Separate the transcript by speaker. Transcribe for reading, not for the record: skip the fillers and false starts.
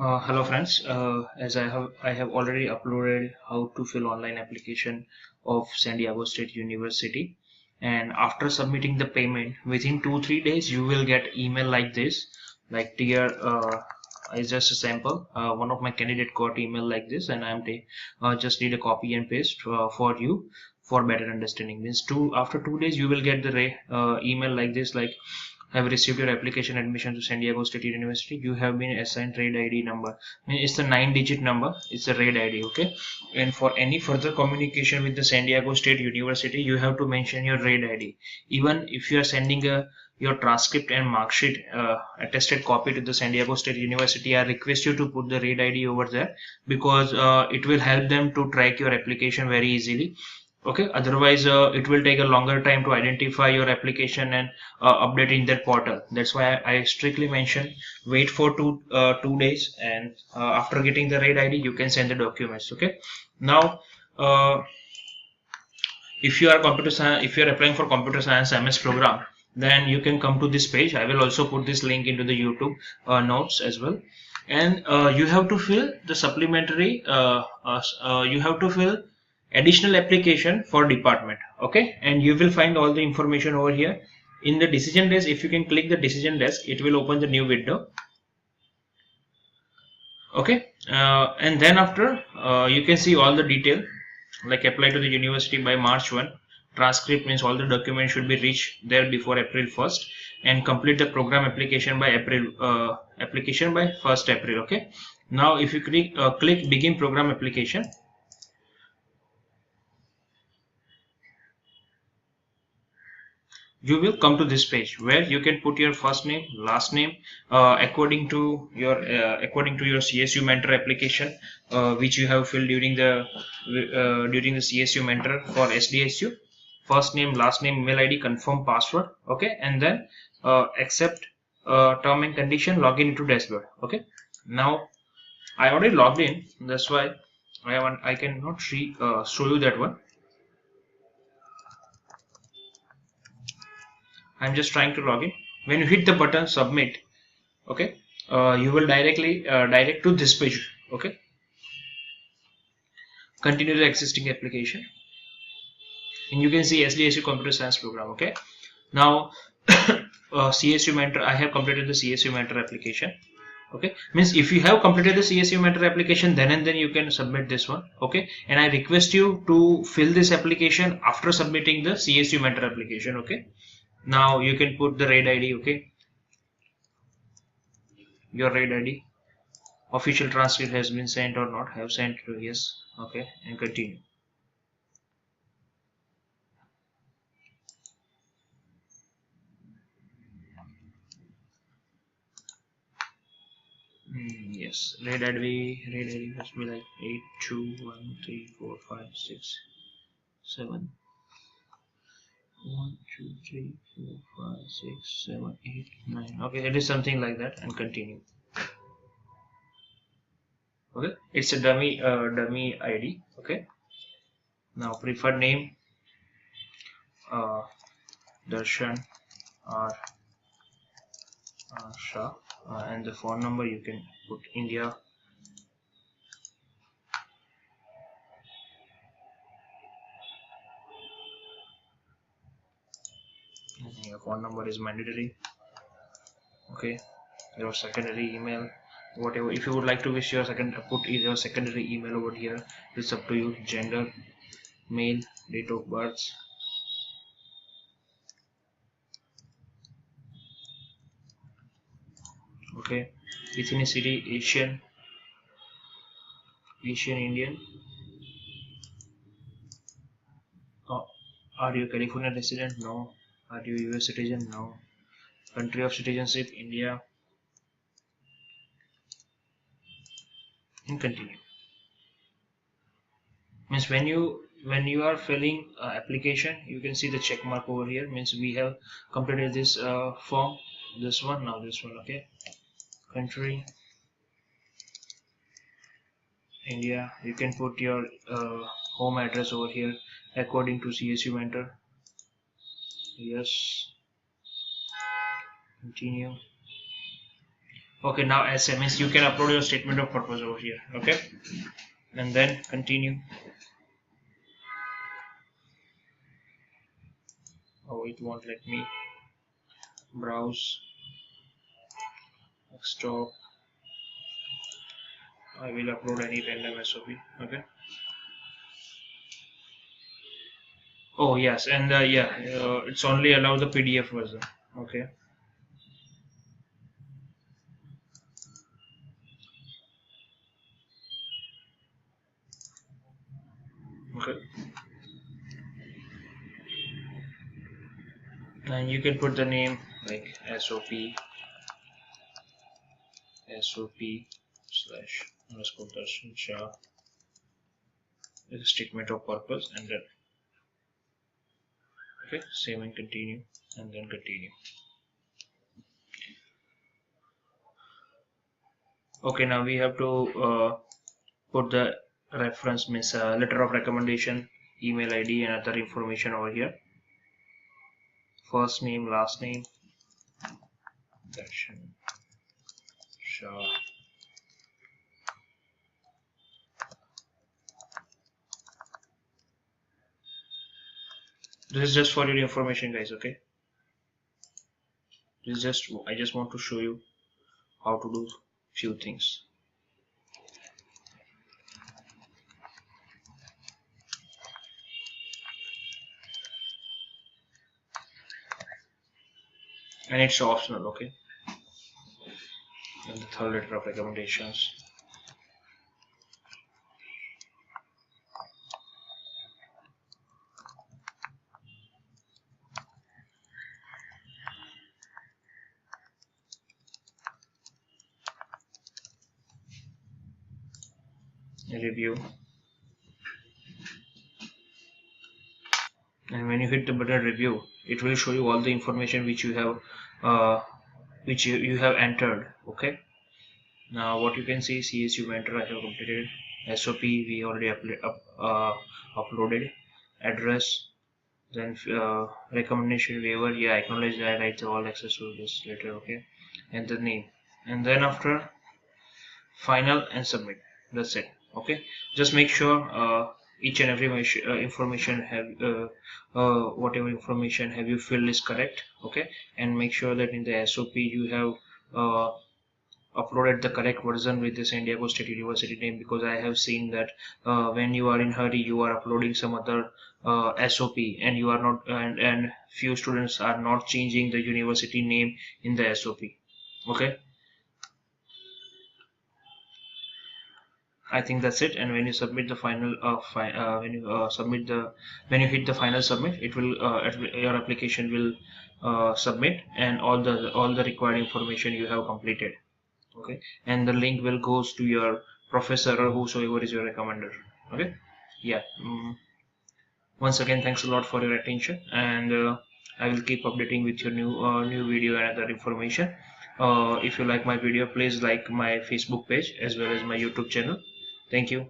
Speaker 1: Hello friends, as I have already uploaded how to fill online application of San Diego State University, and after submitting the payment within 2-3 days you will get email like this, like dear, is just a sample. One of my candidate got email like this, and just need a copy and paste for you for better understanding. Means after 2 days you will get the email like this, like have received your application admission to San Diego State University. You have been assigned RAID ID number. I mean, it's a 9-digit number. It's a RAID ID, okay? And for any further communication with the San Diego State University, you have to mention your RAID ID. Even if you are sending your transcript and mark sheet attested copy to the San Diego State University, I request you to put the RAID ID over there because it will help them to track your application very easily. Okay, otherwise it will take a longer time to identify your application and update in that portal. That's why I strictly mention wait for 2 days, and after getting the RAID ID you can send the documents. Okay, now uh, if you are computer science, if you are applying for computer science MS program, then you can come to this page. I will also put this link into the YouTube notes as well. And you have to fill the supplementary you have to fill additional application for department. Okay, and you will find all the information over here in the decision desk. If you can click the decision desk, it will open the new window. Okay, and then after you can see all the detail, like apply to the university by March 1. Transcript means all the documents should be reached there before April 1st, and complete the program application by 1st April. Okay, now if you click begin program application, you will come to this page where you can put your first name, last name, according to your CSU mentor application, which you have filled during the CSU mentor for SDSU. First name, last name, email ID, confirm password. Okay, and then accept term and condition, login into dashboard. Okay, now I already logged in, that's why I cannot show you that one. I'm just trying to log in. When you hit the button submit, okay, you will direct to this page. Okay, continue the existing application, and you can see SDSU computer science program. Okay, now CSU mentor, I have completed the CSU mentor application. Okay, means if you have completed the CSU mentor application, then and then you can submit this one. Okay, and I request you to fill this application after submitting the CSU mentor application. Okay, now you can put the RAID ID. Okay, your RAID ID. Official transcript has been sent or not. Have sent to yes. Okay, and continue. Yes, RAID ID must be like 8213456 7 1 2 3 4 5 6 7 8 9. Okay, it is something like that, and continue. Okay, it's a dummy ID. Okay, now preferred name, uh, Darshan or Shah, and the phone number you can put India. Your phone number is mandatory. Okay, your secondary email, whatever. If you would like to wish your put your secondary email over here. It's up to you. Gender, male, date of birth. Okay, ethnicity Asian Indian. Are you California resident? No. Are you US citizen? No. Country of citizenship India. And continue. Means when you are filling application, you can see the check mark over here. Means we have completed this form. This one, now this one. Okay, country India. You can put your home address over here according to CSU mentor. Yes, continue. Okay, now SMS, you can upload your statement of purpose over here. Okay, and then continue. Oh, it won't let me browse desktop. I will upload any random SOP. Okay. Oh yes, and yeah, it's only allow the PDF version. Okay. Okay. And you can put the name like SOP slash underscore Darshan Shah is a statement of purpose, and then okay, save and continue, and then continue. Okay, now we have to put the reference, means letter of recommendation, email ID, and other information over here. First name, last name, Darshan Shah. This is just for your information, guys. Okay, this is just, I just want to show you how to do few things. And it's optional. Okay, and the third letter of recommendations. Review, and when you hit the button review, it will show you all the information which you have you have entered. Okay, now what you can see, CSU mentor I have completed, SOP we already uploaded, address, then recommendation waiver, yeah, acknowledge that I all access to this later. Okay, and the name, and then after final and submit, that's it. Okay, just make sure each and every information have whatever information have you filled is correct. Okay, and make sure that in the SOP you have uploaded the correct version with the San Diego State University name, because I have seen that when you are in hurry you are uploading some other SOP, and you are not, and few students are not changing the university name in the SOP. Okay, I think that's it. And when you submit the final when you hit the final submit, it will your application will submit, and all the required information you have completed. Okay, and the link will goes to your professor or whosoever is your recommender. Okay, yeah. Once again, thanks a lot for your attention, and I will keep updating with your new video and other information. If you like my video, please like my Facebook page as well as my YouTube channel. Thank you.